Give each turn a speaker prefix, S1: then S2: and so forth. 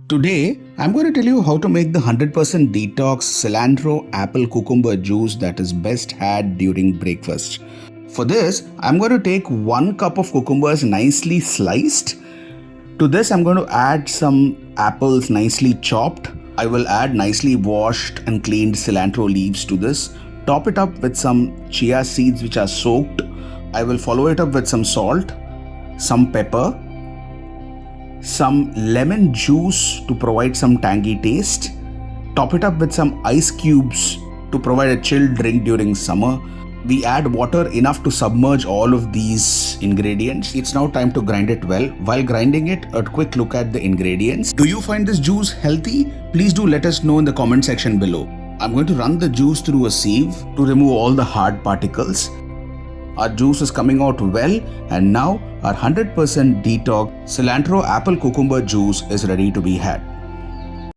S1: Today, I'm going to tell you how to make the 100% detox cilantro apple cucumber juice that is best had during breakfast. For this, I'm going to take 1 cup of cucumbers nicely sliced. To this, I'm going to add some apples nicely chopped. I will add nicely washed and cleaned cilantro leaves to this. Top it up with some chia seeds which are soaked. I will follow it up with some salt, some pepper, some lemon juice to provide some tangy taste. Top it up with some ice cubes to provide a chilled drink during summer. We add water enough to submerge all of these ingredients. It's now time to grind it well. While grinding it, a quick look at the ingredients. Do you find this juice healthy? Please do let us know in the comment section below. I'm going to run the juice through a sieve to remove all the hard particles. Our juice is coming out well, and now our 100% detox cilantro apple cucumber juice is ready to be had.